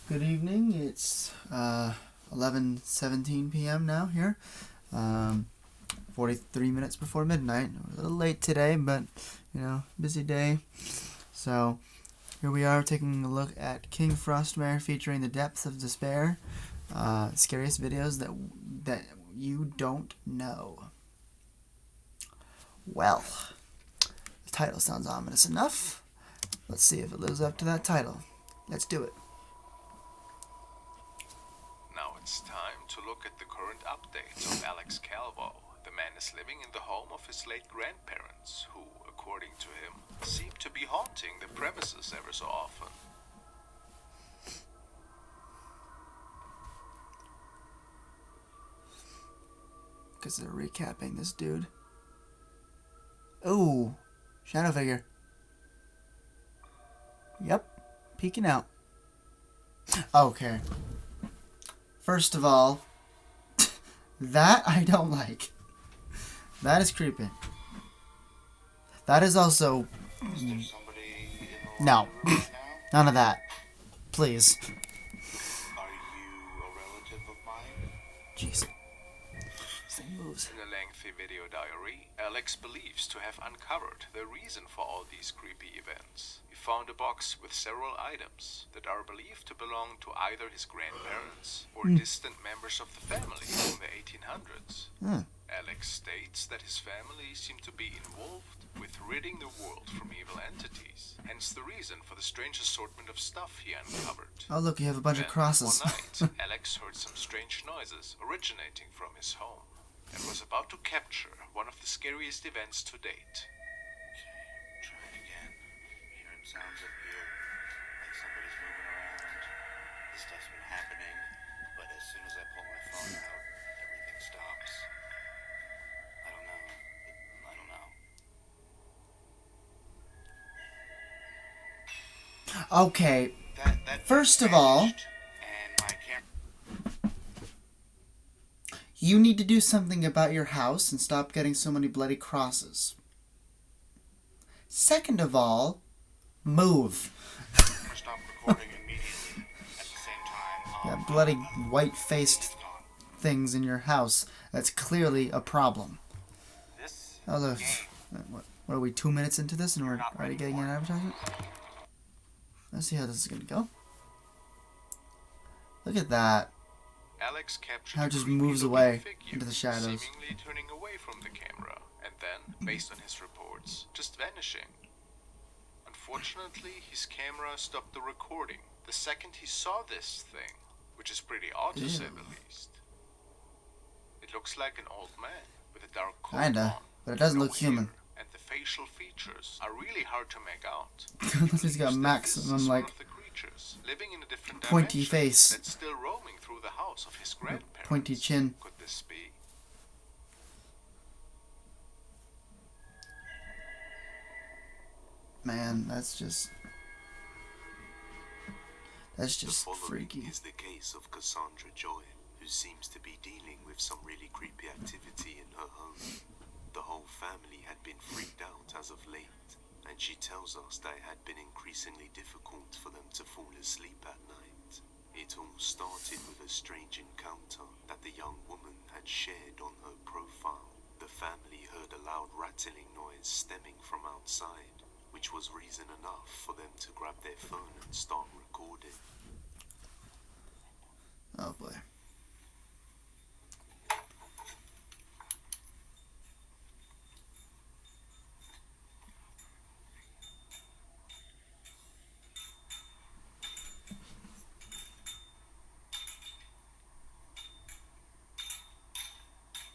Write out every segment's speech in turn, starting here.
Good evening. It's 11:17 p.m. now here. 43 minutes before midnight. We're a little late today, but busy day. So here we are taking a look at King Frostmare featuring The Depths of Despair. Scariest videos that you don't know. Well, the title sounds ominous enough. Let's see if it lives up to that title. Let's do it. Now it's time to look at the current updates of Alex Calvo. The man is living in the home of his late grandparents, who, according to him, seem to be haunting the premises ever so often. Because they're recapping this dude. Ooh, shadow figure. Yep, peeking out. Okay. First of all, that I don't like. That is creepy. That is also... No. None of that. Please. Are you a relative of mine? Jeez. This thing moves. In a lengthy video diary, Alex believes to have uncovered the reason for all these creepy events. He found a box with several items that are believed to belong to either his grandparents or distant members of the family from the 1800s. Alex states that his family seemed to be involved with ridding the world from evil entities, hence the reason for the strange assortment of stuff he uncovered. Oh look, you have a bunch of crosses. One night, Alex heard some strange noises originating from his home and was about to capture one of the scariest events to date. Okay, try it again. Hearing sounds up here, like somebody's moving around. This stuff's been happening, but as soon as I pull my phone out, everything stops. I don't know. Okay, That first of all, and my camera. you need to do something about your house and stop getting so many bloody crosses. Second of all, move. Stop recording immediately. At the same time, Got bloody white-faced things in your house. That's clearly a problem. this Oh, look. What are we, 2 minutes into this and we're already getting an advertisement? Let's see how this is going to go. Look at that. Alex captured How it a just creepy moves looking away figure, into the shadows. seemingly turning away from the camera, and then, based on his reports, just vanishing. Unfortunately, his camera stopped the recording the second he saw this thing, which is pretty odd to say the least. It looks like an old man with a dark coat Kinda, on, but it doesn't no look human. hair, and the facial features are really hard to make out. He's got maximum, This is one like, of the creatures living in a different pointy dimension face. that's still roaming through the house of his grandparents. Pointy chin. Could this be? Man, that's just The following freaky. is the case of Cassandra Joy, who seems to be dealing with some really creepy activity in her home. The whole family had been freaked out as of late, and she tells us that it had been increasingly difficult for them to fall asleep at night. It all started with a strange encounter that the young woman had shared on her profile. The family heard a loud rattling noise stemming from outside, which was reason enough for them to grab their phone and start recording. Oh boy.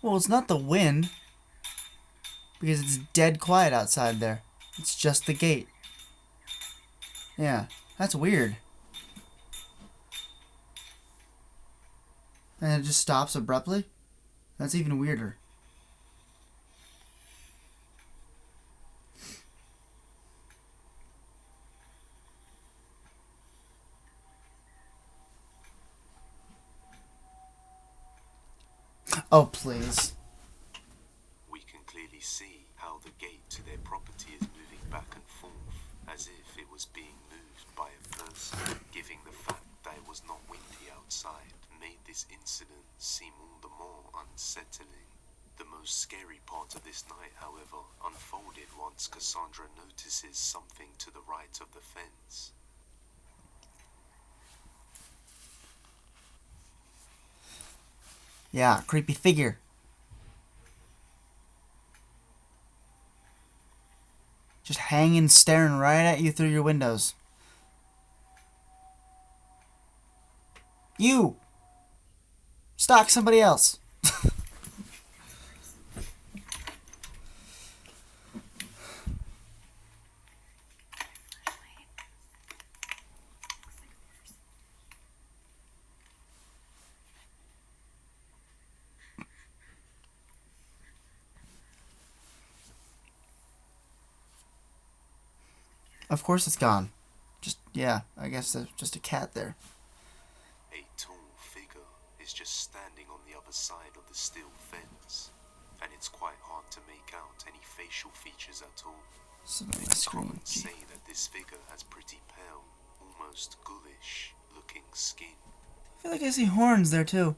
Well, it's not the wind, because it's dead quiet outside there. It's just the gate. Yeah, that's weird. And it just stops abruptly? That's even weirder. Oh, please. We can clearly see how the gate to their property is moving back and forth, as if it was being moved by a person, giving the fact that it was was not windy outside made this incident seem all the more unsettling. The most scary part of this night, however, unfolded once Cassandra notices something to the right of the fence. Yeah, creepy figure. Just hanging, staring right at you through your windows. You! Stalk somebody else. Of course it's gone. Just, yeah, I guess there's just a cat there. A tall figure is just standing on the other side of the steel fence, and it's quite hard to make out any facial features at all. Somebody It's scream. common to say that this figure has pretty pale, almost ghoulish looking skin. I feel like I see horns there too.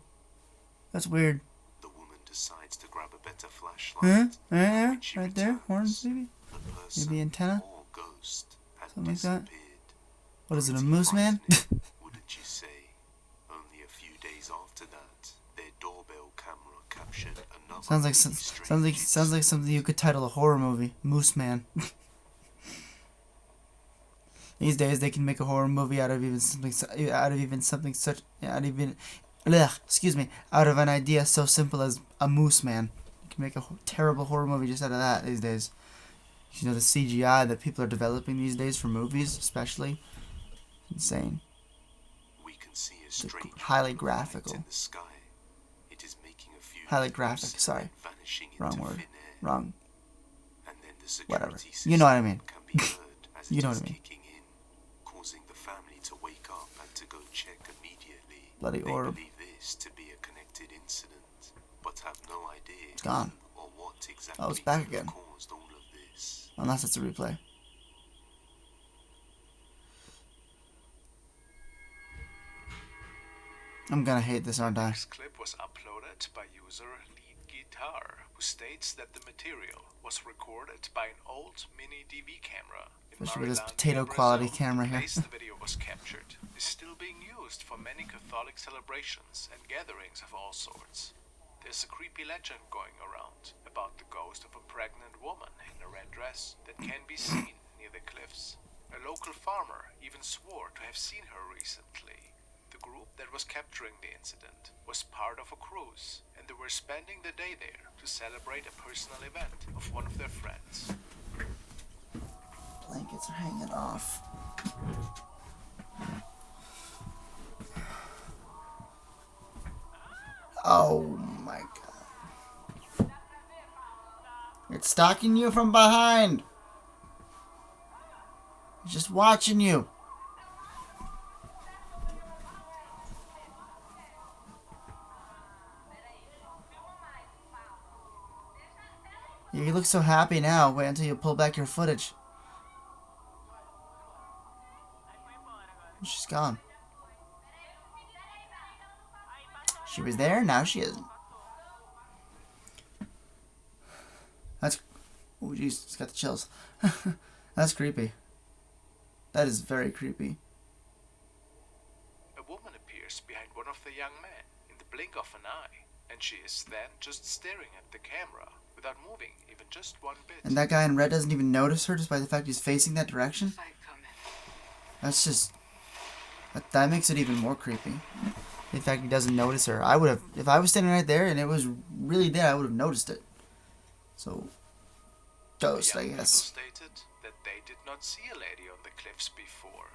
That's weird. The woman decides to grab a better Huh? flashlight. Right there? When she Right there? Horns returns, maybe? the person Maybe antenna? or ghost had Something like that? disappeared. What is it, a Pretty moose man? frightening, wouldn't you say? Only a few days after that, their doorbell camera captured another Sounds like really strange sounds like something you could title a horror movie. Moose Man. These days they can make a horror movie out of even something out of an idea so simple as a moose man. You can make a terrible horror movie just out of that these days. You know, the CGI that people are developing these days for movies, especially, insane. We can see a strange highly light graphical. in the sky. It is making a few Highly moves graphic, and sorry. vanishing Wrong into word. thin air. Wrong. And then the Whatever. security You know what I system mean. can be heard as You it know is what I mean. kicking in, causing the family to wake up and to go check immediately. Bloody They orb. believe this to be a connected incident, but have no idea It's gone. who or what exactly Oh, it's back could have again. caused all of this. Unless it's a replay. I'm gonna hate this, aren't I? This clip was uploaded by user Lead Guitar, who states that the material was recorded by an old mini DV camera in Especially with this Marilandia, potato quality Brazil. camera The here. place the video was captured is still being used for many Catholic celebrations and gatherings of all sorts. There's a creepy legend going around about the ghost of a pregnant woman in a red dress that can be seen near the cliffs. A local farmer even swore to have seen her recently. The group that was capturing the incident was part of a cruise, and they were spending the day there to celebrate a personal event of one of their friends. Blankets are hanging off. Oh my god. It's stalking you from behind. It's just watching you. You look so happy now. Wait until you pull back your footage. She's gone. She was there, now she isn't. That's... Oh jeez, it's got the chills. That's creepy. That is very creepy. A woman appears behind one of the young men in the blink of an eye, and she is then just staring at the camera without moving even just one bit. And that guy in red doesn't even notice her despite the fact he's facing that direction? That's just... That makes it even more creepy. In fact, he doesn't notice her. I would have... If I was standing right there and it was really there, I would have noticed it. So... Ghost, The I young people guess. stated that they did not see a lady on the cliffs before.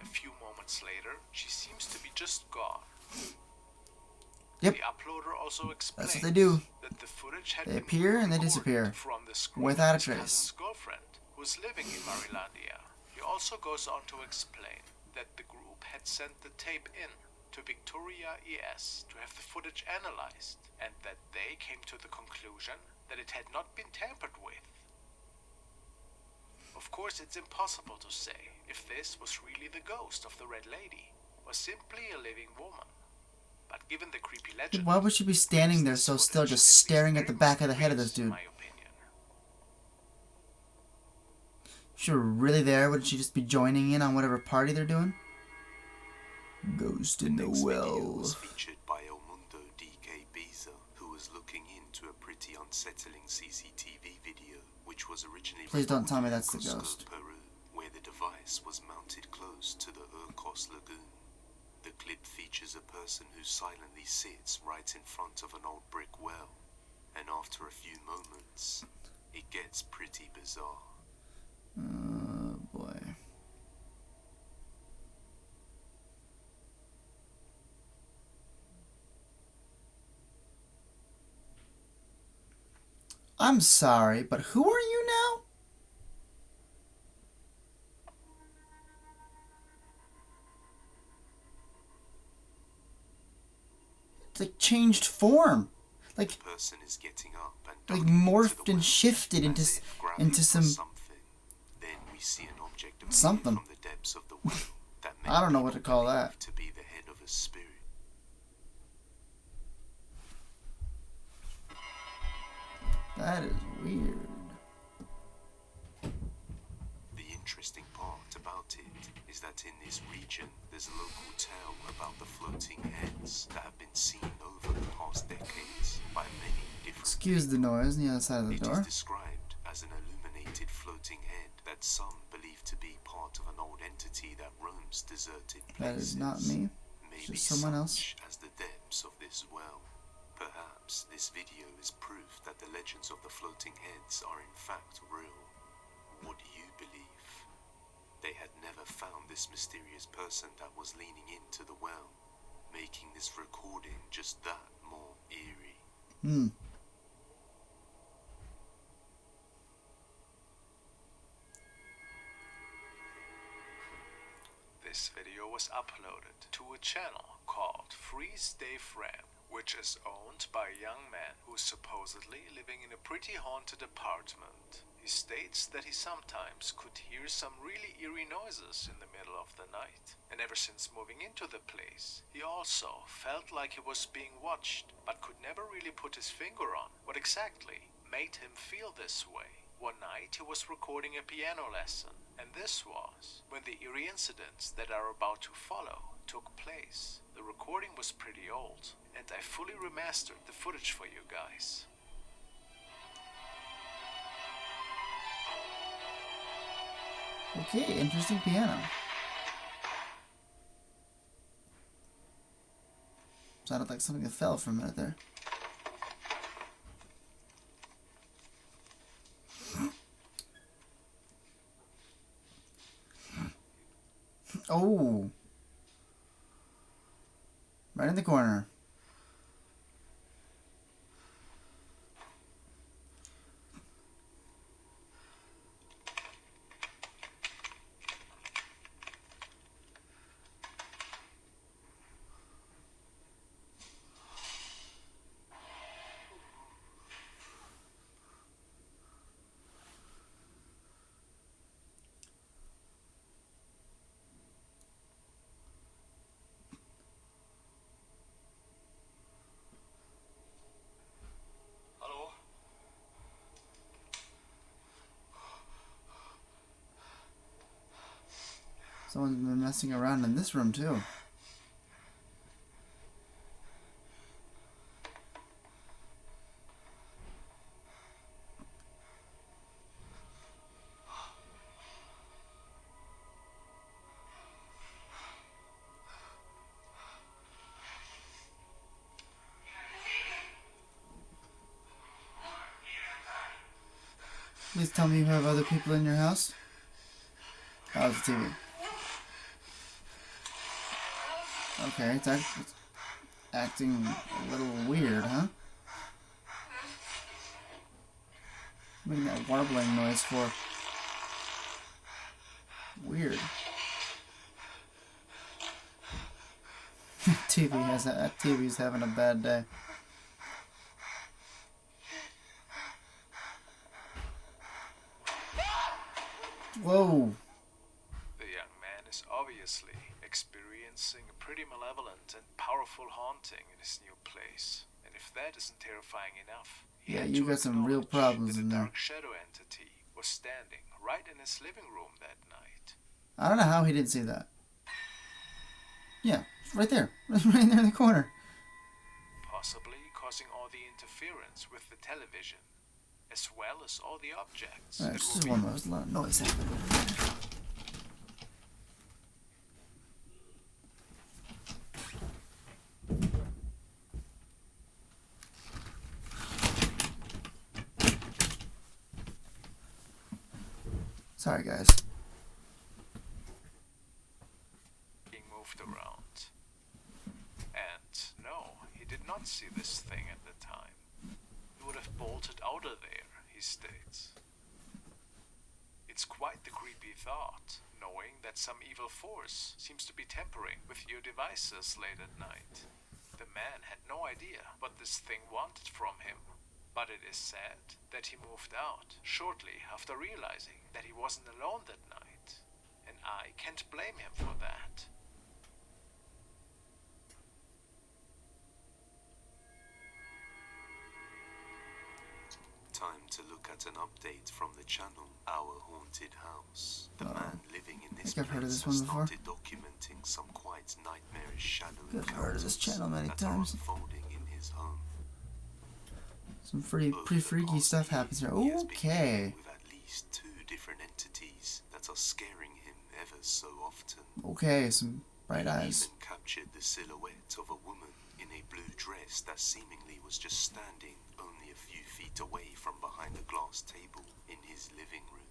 A few moments later, she seems to be just gone. Yep. The uploader also explains what they do. that the footage had They been appear and they recorded disappear. from the screen Without a of his trace. cousin's girlfriend, who is living in Marilandia. He also goes on to explain that the group had sent the tape in to Victoria ES to have the footage analyzed, and that they came to the conclusion that it had not been tampered with. Of course, it's impossible to say if this was really the ghost of the Red Lady, or simply a living woman. But given the creepy legend, Why would she be standing there so still, just staring at the back of the head of this dude? my opinion. If she were really there, would she just be joining in on whatever party they're doing? Ghost in the Next video well. was featured by El Mundo DK Biza, who was looking into a pretty unsettling CCTV video, which was originally Please don't tell me recorded that's in the Cusco, ghost. Peru, where the device was mounted close to the Urcos Lagoon. The clip features a person who silently sits right in front of an old brick well, and after a few moments, it gets pretty bizarre. Oh boy. I'm sorry, but who are you now? It's like changed form. Like The person is getting up and like ducking into morphed the and well, shifted as into if grabbing into for some something. Then we see an object appear something. from the depths of the well that I don't know what to people call believe that. to be the head of a spirit. That is weird. The interesting part about it is that in this region, there's a local tale about the floating heads that have been seen over the past decades by many different Excuse the noise on the other side of the It is door. described as an illuminated floating head that some believe to be part of an old entity that roams deserted places. That is not me. Maybe just someone else. such as the depths of this well. Perhaps this video is proof that the legends of the floating heads are in fact real. What do you believe? They had never found this mysterious person that was leaning into the well, making this recording just that more eerie. This video was uploaded to a channel called Freeze Day Fram, which is owned by a young man who's supposedly living in a pretty haunted apartment. He states that he sometimes could hear some really eerie noises in the middle of the night. And ever since moving into the place, he also felt like he was being watched, but could never really put his finger on what exactly made him feel this way. One night he was recording a piano lesson, and this was when the eerie incidents that are about to follow took place. The recording was pretty old, and I fully remastered the footage for you guys. Okay, interesting piano. Sounded like something that fell for a minute there. Oh. Right in the corner. Hello? Someone's been messing around in this room too. Please tell me you have other people in your house. Oh, it's the TV. Okay, it's acting a little weird, huh? Making that warbling noise for. Weird. That TV's having a bad day. Whoa. The young man is obviously experiencing sensing a pretty malevolent and powerful haunting in his new place. And if that isn't terrifying enough, he Yeah, had you to got some real acknowledge problems that in a there. dark shadow entity was standing right in his living room that night. I don't know how he didn't see that. Yeah, it's right there. It's right there in the corner. Possibly causing all the interference with the television, as well as all the objects Alright, that this were is being one where there's a lot of noise happening. Sorry, guys. being moved around. And no, he did not see this thing at the time. He would have bolted out of there, he states. It's quite the creepy thought, knowing that some evil force seems to be tampering with your devices late at night. The man had no idea what this thing wanted from him, but it is said that he moved out shortly after realizing that he wasn't alone that night. And I can't blame him for that. Time to look at an update from the channel, Our Haunted House. The man living in this I've heard of place this has one before. started documenting some quite nightmarish shadow I've heard of this encounters channel many that times. are unfolding in his home. Some pretty Over the freaky past stuff year, happens here. he has been Okay. dealing with at least 2 different entities that are scaring him ever so often. Okay, some bright He eyes. even captured the silhouette of a woman in a blue dress that seemingly was just standing only a few feet away from behind a glass table in his living room.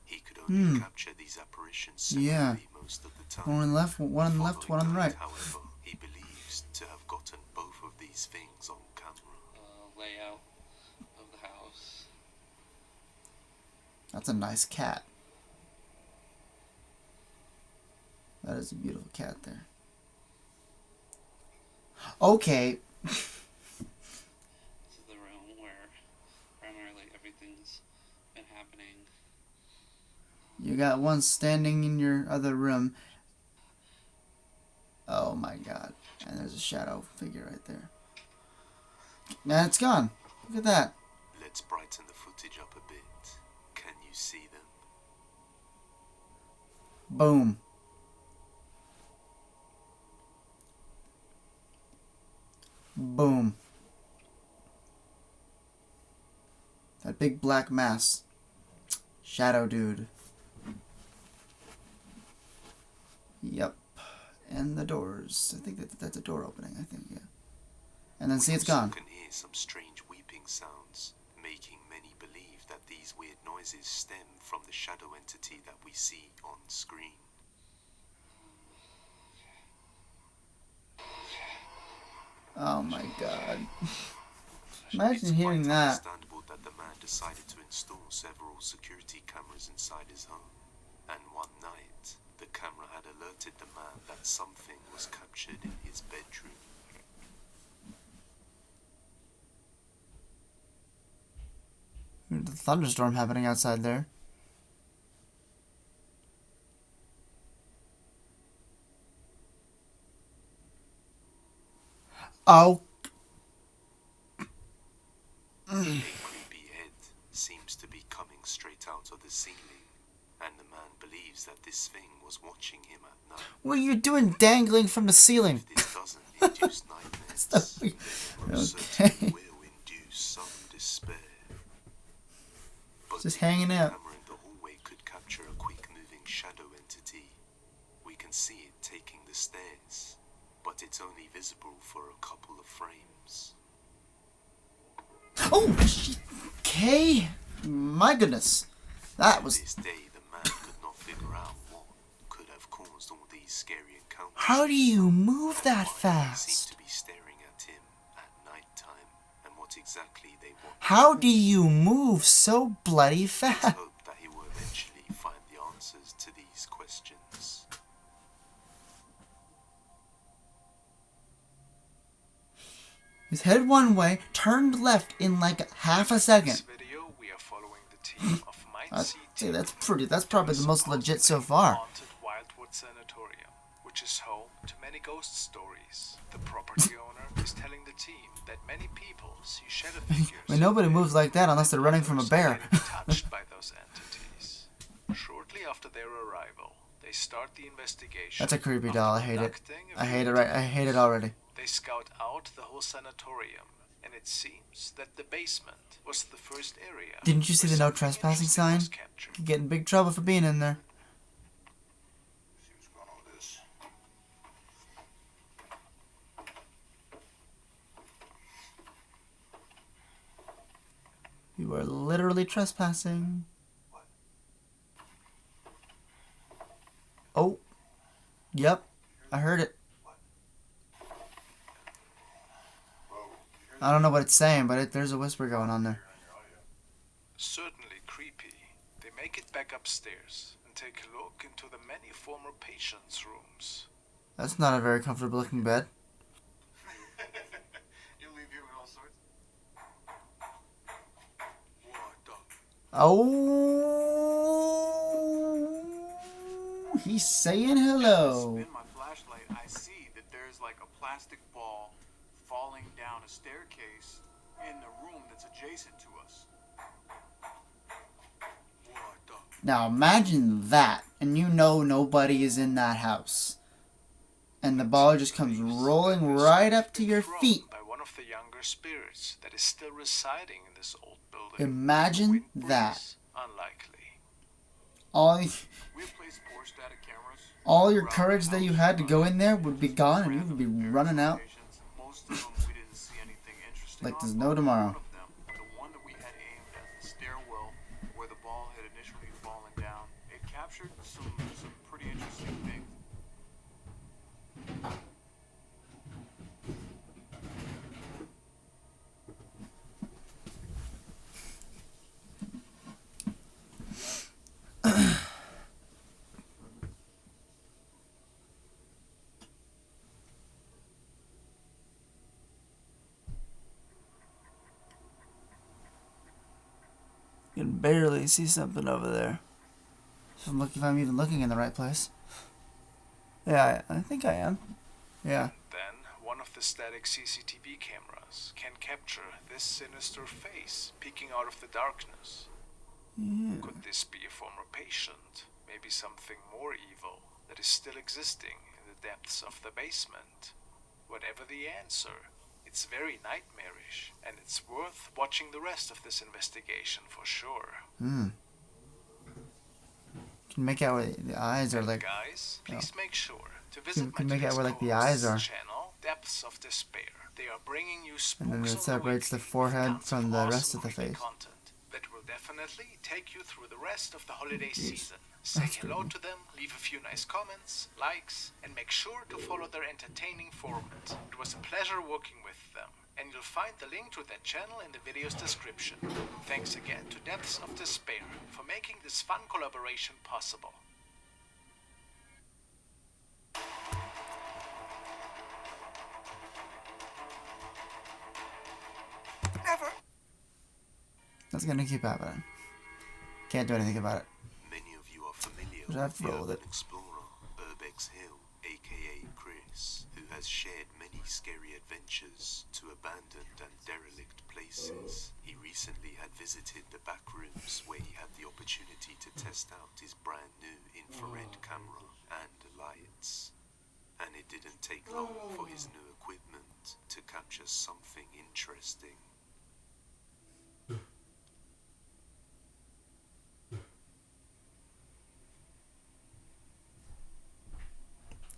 He could only capture these apparitions Yeah. separately most of the time. One on the left, one on the left, one on the Following right. night, however, he believes to have gotten both of these things on camera. Layout of the house. That's a nice cat. That is a beautiful cat there. Okay. This is the room where primarily everything's been happening. You got one standing in your other room. Oh my god. And there's a shadow figure right there. Now it's gone. Look at that. Let's brighten the footage up a bit. Can you see them? Boom. Boom. That big black mass. Shadow dude. Yep. And the doors. I think that's a door opening, I think, yeah. And then see, it's gone. You can hear some strange weeping sounds, making many believe that these weird noises stem from the shadow entity that we see on screen. Oh my god. It's Imagine hearing quite that. understandable that the man decided to install several security cameras inside his home. And one night, the camera had alerted the man that something was captured in his bedroom. There's a thunderstorm happening outside there. Oh. A creepy head seems to be coming straight out of the ceiling, and the man believes that this thing was watching him at night. What are you doing dangling from the ceiling? If this doesn't induce nightmares, Stop. then it most Okay. certainly will induce some despair. But Just the hanging out. camera in the hallway could capture a quick-moving shadow entity. We can see it taking the stairs, but it's only visible for a couple of frames. Oh, okay. My goodness. That To was... this day, the man could not figure out what could have caused all these scary encounters. How do you move that Why they fast? seem to be staring at him at nighttime, and what exactly they want. How do you move so bloody Let's fast? hope that he will eventually find the answers to these questions. He's headed one way, turned left in like half a In second. this video, we are following the team of Might Uh, See See, that's probably the most legit so far. Haunted Wildwood Sanatorium, which is home to many ghost stories. The property owner is telling the team that many people see shadow figures. I mean, nobody moves like that unless they're running from a bear. Touched by those entities. Shortly after their arrival, they start the investigation. That's a creepy doll. I hate it. Conducting a I hate it. few I hate it already. They scout out the whole sanatorium, and it seems that the basement was the first area. Didn't you see the where no something trespassing interesting sign? was captured. You get in big trouble for being in there. See what's going on with this. You are literally trespassing. Oh. Yep. I heard it. I don't know what it's saying, but there's a whisper going on there. Certainly creepy. They make it back upstairs and take a look into the many former patients' rooms. That's not a very comfortable looking bed. You leave here with all sorts. What the? Oh. He's saying hello. Spin my flashlight, I see that there's like a plastic ball falling down a staircase in the room that's adjacent to us. What the? Now imagine that, and you know nobody is in that house. And the ball just comes rolling right up to your feet. By one of the younger spirits that is still residing in this old building. Imagine Wind that. breeze, Unlikely. All, We have placed 4 static cameras. all your courage that you had to go in there would be gone, and you would be running out Most of them we didn't see anything interesting like on, there's but no tomorrow. one of them, the one that we had aimed at the stairwell where the ball had initially fallen down, it captured some pretty interesting things. You can barely see something over there. If I'm even looking in the right place. Yeah, I think I am. Yeah. Then, one of the static CCTV cameras can capture this sinister face peeking out of the darkness. Yeah. Could this be a former patient? Maybe something more evil that is still existing in the depths of the basement? Whatever the answer, it's very nightmarish, and it's worth watching the rest of this investigation for sure. Hmm. Can make out where the eyes are like. Guys, please make sure to You visit can my make out today's where like the eyes are. co-host's channel, Depths of Despair. They are bringing you And then spooks it on separates the weekly with forehead tons from of the awesome rest of the creepy face. content that will definitely take you through the rest of the holiday Jeez. season. Say That's hello creepy. to them, leave a few nice comments, likes, and make sure to follow their entertaining format. It was a pleasure working with them, and you'll find the link to their channel in the video's description. Thanks again to Depths of Despair for making this fun collaboration possible. That's gonna keep happening. Can't do anything about it. Many of you are familiar Just have with to the roll with urban it. explorer, Urbex Hill, aka Chris, who has shared many scary adventures to abandoned and derelict places. He recently had visited the back rooms where he had the opportunity to test out his brand new infrared camera and lights. And it didn't take long for his new equipment to capture something interesting.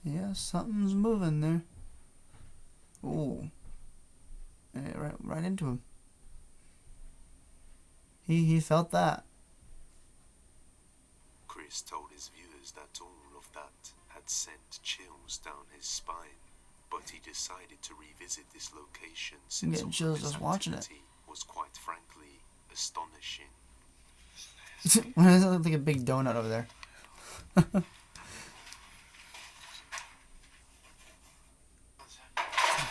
Yeah, something's moving there. Ooh. And it right into him. He felt that. Chris told his viewers that all of that had sent chills down his spine, but he decided to revisit this location since getting all chills of his just watching it. activity was quite frankly astonishing. Why does it look like a big donut over there?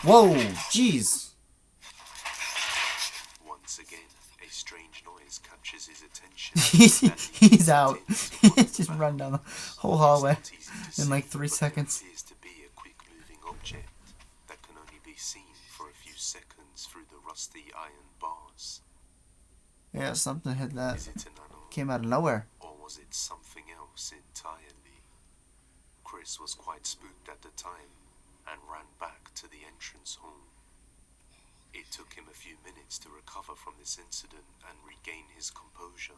Whoa, jeez. Once again, a strange noise captured captures his attention. He's out. He's just run down the whole hallway in like 3 seconds. Appears to be a quick-moving object that can only be seen for a few seconds through the rusty iron bars. Yeah, something hit that. Is it an animal? Came out of nowhere. Or was it something else entirely? Chris was quite spooked at the time and ran back to the entrance hall. It took him a few minutes to recover from this incident and regain his composure,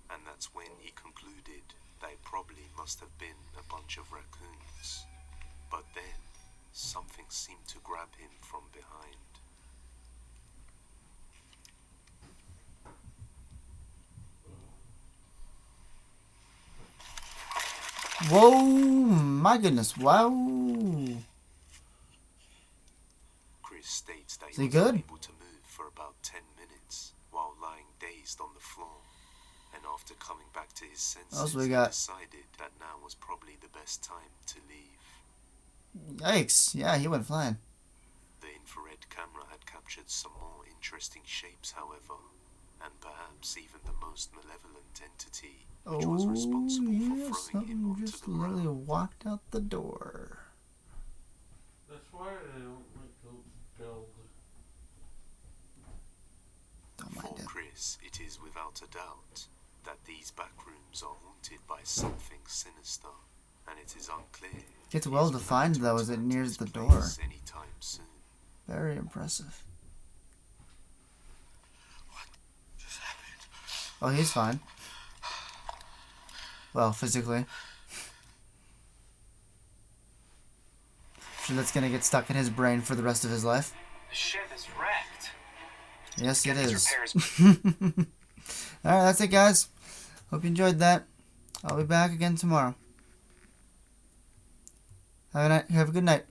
and that's when he concluded they probably must have been a bunch of raccoons. But then, something seemed to grab him from behind. Whoa, my goodness, wow. Chris states that Is he he was good? unable to move for about 10 minutes while lying dazed on the floor. And after coming back to his senses, else we he got? decided that now was probably the best time to leave. Yikes, yeah, he went flying. The infrared camera had captured some more interesting shapes, however, and perhaps even the most malevolent entity, which was Oh, responsible yeah, for throwing him something onto just the literally ground. walked out the door. That's why I don't like to build. Don't For mind it. Chris, it is without a doubt that these back rooms are haunted by something sinister, and it is unclear. It's if well he's defined, planning to though, as it return to nears this the door. place anytime soon. Very impressive. Just happened. Oh, he's fine. Well, physically. Sure, that's gonna get stuck in his brain for the rest of his life. The ship is wrecked. Yes, it Get these is. repairs. Alright, that's it, guys. Hope you enjoyed that. I'll be back again tomorrow. Have a good night.